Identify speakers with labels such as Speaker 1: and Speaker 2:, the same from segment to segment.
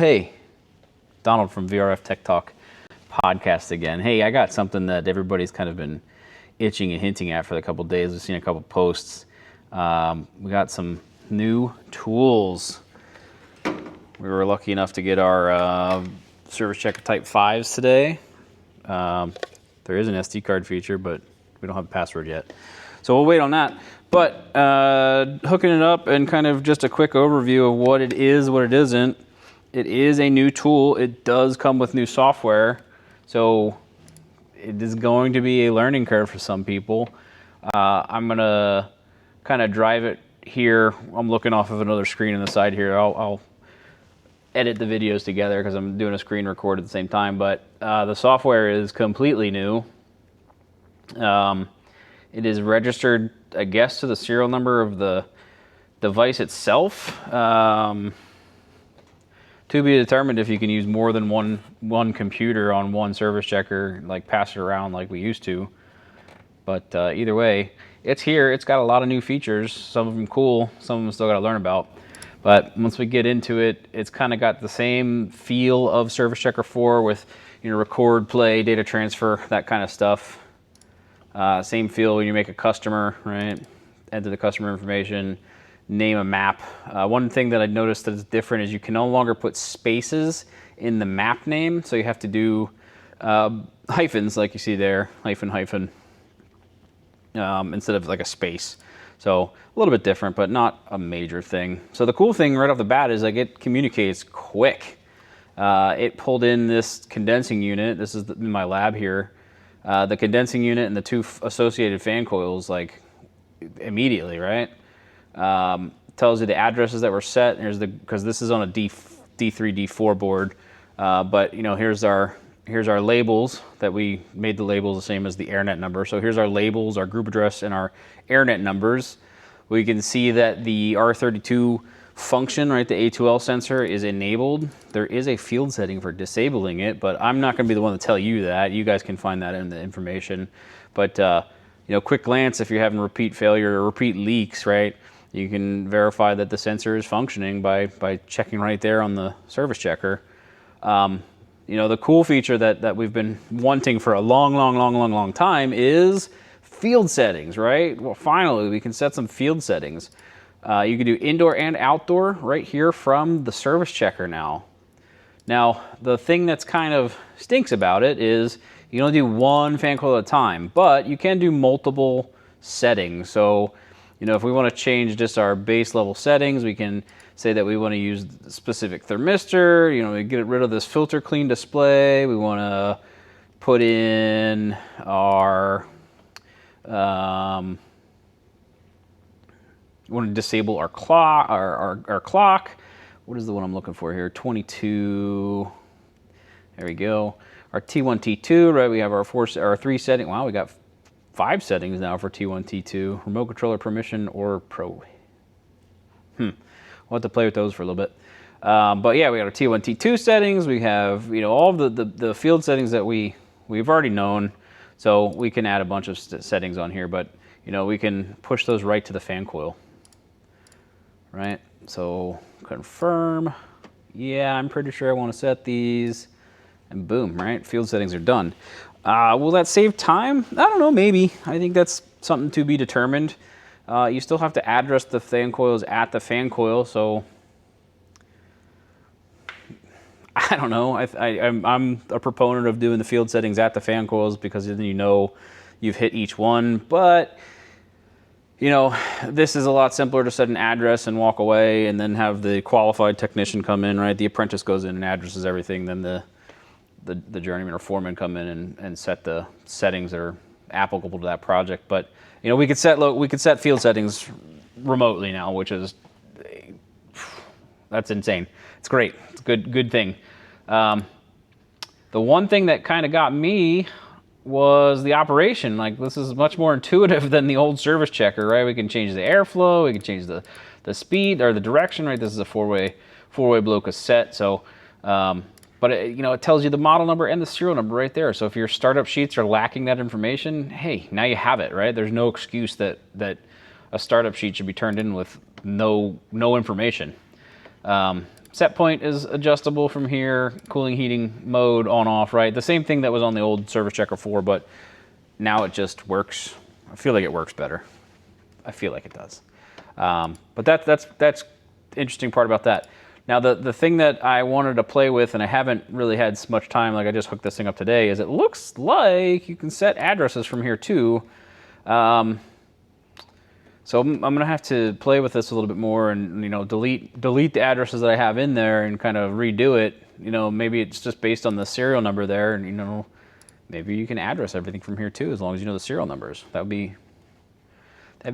Speaker 1: Hey, Donald from VRF Tech Talk podcast again. Hey, I got something that everybody's kind of been itching and hinting at for a couple of days. We've seen a couple posts. We got some new tools. We were lucky enough to get our Service Checker Type 5s today. There is an SD card feature, but we don't have a password yet. So we'll wait on that. But hooking it up and kind of just a quick overview of what it is, what it isn't. It is a new tool. It does come with new software. So it is going to be a learning curve for some people. I'm going to kind of drive it here. I'm looking off of another screen on the side here. I'll edit the videos together because I'm doing a screen record at the same time. But the software is completely new. It is registered, I guess, to the serial number of the device itself. To be determined if you can use more than one computer on one service checker, like pass it around like we used to. But either way, it's here. It's got a lot of new features. Some of them cool. Some of them still got to learn about. But once we get into it, it's kind of got the same feel of Service Checker 4 with, you know, record, play, data transfer, that kind of stuff. Same feel when you make a customer, right? Enter the customer information, name a map. One thing that I noticed that is different is you can no longer put spaces in the map name. So you have to do hyphens like you see there, hyphen, instead of like a space. So a little bit different, but not a major thing. So the cool thing right off the bat is like it communicates quick. It pulled in this condensing unit. This is in my lab here. The condensing unit and the two associated fan coils like immediately, right? Tells you the addresses that were set. Here's because this is on a D3, D4 board. But you know, here's our labels that we made the labels the same as the AirNet number. So here's our labels, our group address, and our AirNet numbers. We can see that the R32 function, right, the A2L sensor is enabled. There is a field setting for disabling it, but I'm not going to be the one to tell you that. You guys can find that in the information. But you know, quick glance, if you're having repeat failure or repeat leaks, right, you can verify that the sensor is functioning by checking right there on the service checker. You know, the cool feature that we've been wanting for a long time is field settings, right? Well, finally, we can set some field settings. You can do indoor and outdoor right here from the service checker now. Now, the thing that's kind of stinks about it is you can only do one fan coil at a time, but you can do multiple settings. So, you know, if we want to change just our base level settings, we can say that we want to use the specific thermistor. You know, we get rid of this filter clean display. We want to put in our we want to disable our clock. Our clock. What is the one I'm looking for here? 22. There we go. Our T1, T2. Right. We have our 3 setting. Wow, we got 5 settings now for T1, T2. Remote controller permission or pro. We'll have to play with those for a little bit. But yeah, we got our T1, T2 settings. We have, you know, all of the field settings that we've already known. So we can add a bunch of settings on here, but you know, we can push those right to the fan coil. Right? So confirm. Yeah, I'm pretty sure I want to set these. And boom, right? Field settings are done. Will that save time? I don't know, maybe. I think that's something to be determined. You still have to address the fan coils at the fan coil, so I don't know. I'm a proponent of doing the field settings at the fan coils because then you know you've hit each one. But you know, this is a lot simpler to set an address and walk away and then have the qualified technician come in, right? The apprentice goes in and addresses everything, then the journeyman or foreman come in and set the settings that are applicable to that project. But you know, we could set field settings remotely now, which is that's insane. It's great. It's a good thing. The one thing that kind of got me was the operation. Like, this is much more intuitive than the old service checker, right? We can change the airflow, we can change the speed or the direction, right? This is a four-way blow cassette. So, but you know, it tells you the model number and the serial number right there. So if your startup sheets are lacking that information, hey, now you have it, right? There's no excuse that a startup sheet should be turned in with no information. Set point is adjustable from here. Cooling, heating mode on off, right? The same thing that was on the old Service Checker 4, but now it just works. I feel like it works better. I feel like it does. But that's the interesting part about that. Now the thing that I wanted to play with, and I haven't really had much time, like I just hooked this thing up today, is it looks like you can set addresses from here too. So I'm gonna have to play with this a little bit more, and delete the addresses that I have in there and kind of redo it. Maybe it's just based on the serial number there, and maybe you can address everything from here too, as long as you know the serial numbers. That'd be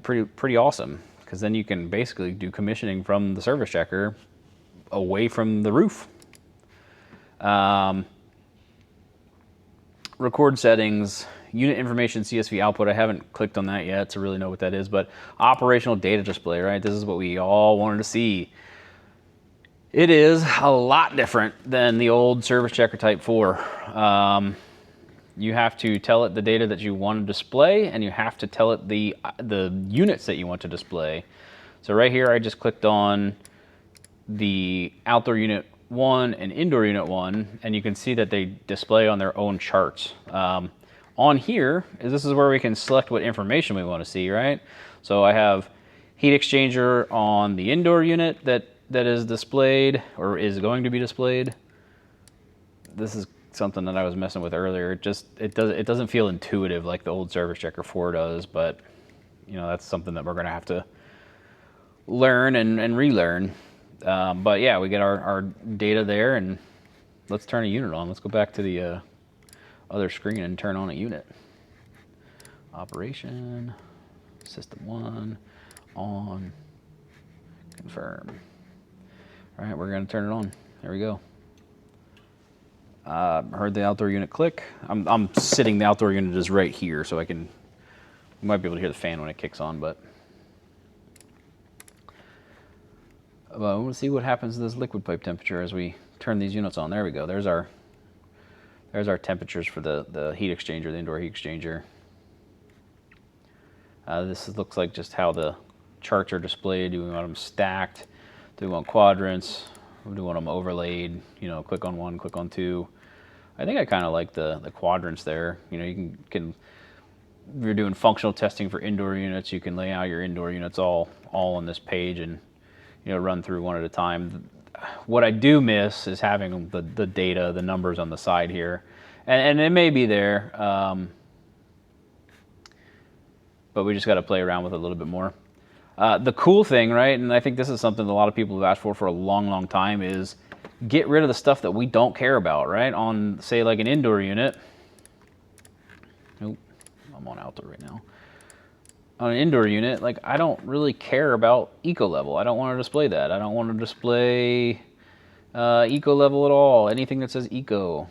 Speaker 1: pretty awesome, because then you can basically do commissioning from the Service Checker away from the roof. Record settings. Unit information CSV output, I haven't clicked on that yet to really know what that is, but operational data display, right? This is what we all wanted to see. It is a lot different than the old Service Checker Type 4. You have to tell it the data that you want to display, and you have to tell it the units that you want to display. So right here, I just clicked on the outdoor unit 1 and indoor unit 1, and you can see that they display on their own charts. On here, this is where we can select what information we want to see, right? So I have heat exchanger on the indoor unit that is displayed, or is going to be displayed. This is something that I was messing with earlier. It doesn't feel intuitive like the old Service Checker 4 does, but that's something that we're gonna have to learn and relearn. But yeah, we get our data there, and let's turn a unit on. Let's go back to the other screen and turn on a unit. Operation, system 1, on, confirm. All right, we're gonna turn it on. There we go. Heard the outdoor unit click. I'm sitting, the outdoor unit is right here, so you might be able to hear the fan when it kicks on, but I want to see what happens to this liquid pipe temperature as we turn these units on. There we go. There's our temperatures for the heat exchanger, the indoor heat exchanger. This looks like just how the charts are displayed. Do we want them stacked? Do we want quadrants? Do we want them overlaid? Click on 1, click on 2. I think I kind of like the quadrants there. You can if you're doing functional testing for indoor units, you can lay out your indoor units all on this page and run through one at a time. What I do miss is having the data, the numbers on the side here, and it may be there, but we just got to play around with it a little bit more. The cool thing, right, and I think this is something that a lot of people have asked for a long time, is get rid of the stuff that we don't care about, right? On, say, like an indoor unit. Nope, I'm on outdoor right now. On an indoor unit, like, I don't really care about eco level. I don't want to display that. I don't want to display eco level at all. Anything that says eco.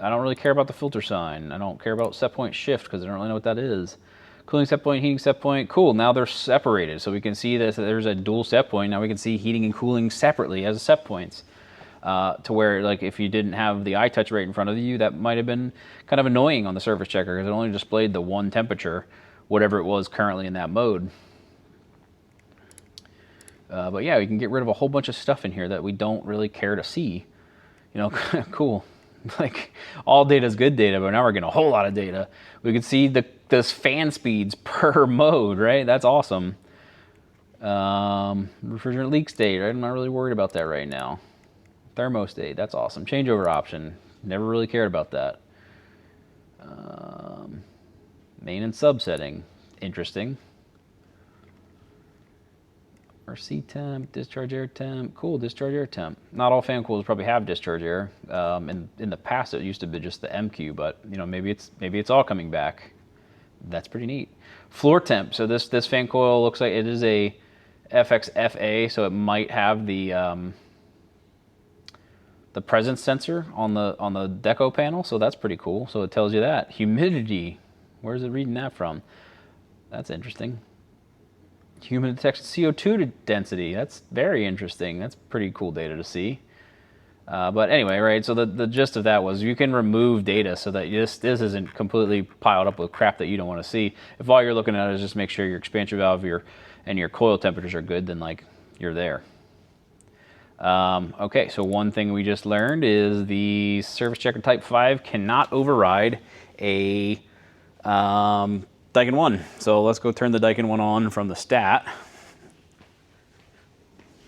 Speaker 1: I don't really care about the filter sign. I don't care about set point shift because I don't really know what that is. Cooling set point, heating set point, cool. Now they're separated, so we can see that there's a dual set point. Now we can see heating and cooling separately as set points. To where, like, if you didn't have the iTouch right in front of you, that might have been kind of annoying on the Service Checker because it only displayed the one temperature, whatever it was currently in that mode. But yeah, we can get rid of a whole bunch of stuff in here that we don't really care to see. Cool. Like, all data is good data, but now we're getting a whole lot of data. We can see this fan speeds per mode, right? That's awesome. Refrigerant leak state, right? I'm not really worried about that right now. Thermostat, that's awesome. Changeover option, never really cared about that. Main and sub setting, interesting. RC temp, discharge air temp, cool, discharge air temp. Not all fan coolers probably have discharge air. In the past, it used to be just the MQ, but maybe it's all coming back. That's pretty neat. Floor temp. So this fan coil looks like it is a FXFA, so it might have the presence sensor on the deco panel, so that's pretty cool. So it tells you that. Humidity, where's it reading that from? That's interesting. Human detected CO2 density, that's very interesting. That's pretty cool data to see. But anyway, right, so the gist of that was you can remove data so that this isn't completely piled up with crap that you don't want to see. If all you're looking at is just make sure your expansion valve and your coil temperatures are good, then like you're there. Okay, so one thing we just learned is the Service Checker Type 5 cannot override a Daikin 1. So let's go turn the Daikin 1 on from the stat,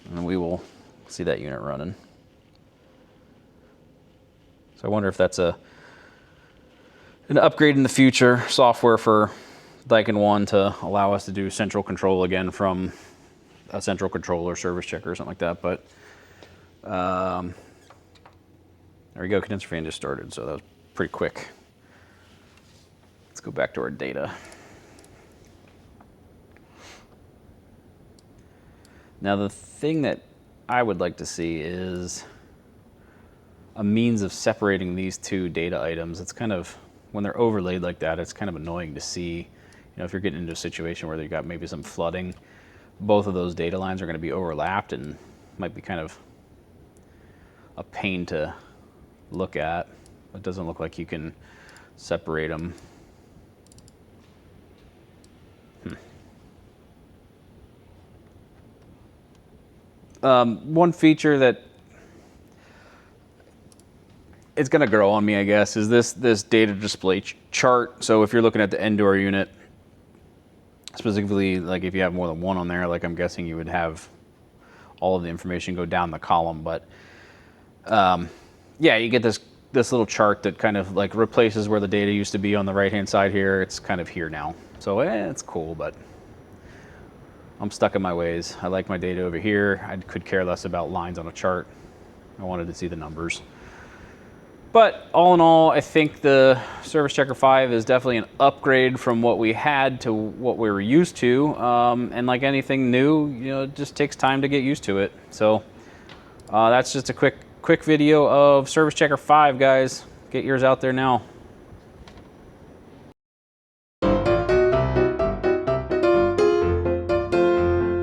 Speaker 1: and we will see that unit running. So I wonder if that's an upgrade in the future, software for Daikin 1 to allow us to do central control again from a central controller, Service Checker, or something like that. But there we go, condenser fan just started, so that was pretty quick. Let's go back to our data. Now the thing that I would like to see is a means of separating these two data items. It's kind of, when they're overlaid like that, it's kind of annoying to see. You know, if you're getting into a situation where you've got maybe some flooding, both of those data lines are going to be overlapped and might be kind of a pain to look at. It doesn't look like you can separate them. One feature that it's going to grow on me, I guess, is this data display chart. So if you're looking at the Endor unit, specifically, like if you have more than one on there, like I'm guessing you would have all of the information go down the column. But yeah, you get this little chart that kind of like replaces where the data used to be on the right-hand side here. It's kind of here now. So it's cool, but I'm stuck in my ways. I like my data over here. I could care less about lines on a chart. I wanted to see the numbers. But all in all, I think the Service Checker 5 is definitely an upgrade from what we had to what we were used to. And like anything new, you know, it just takes time to get used to it. So that's just a quick video of Service Checker 5, guys. Get yours out there now.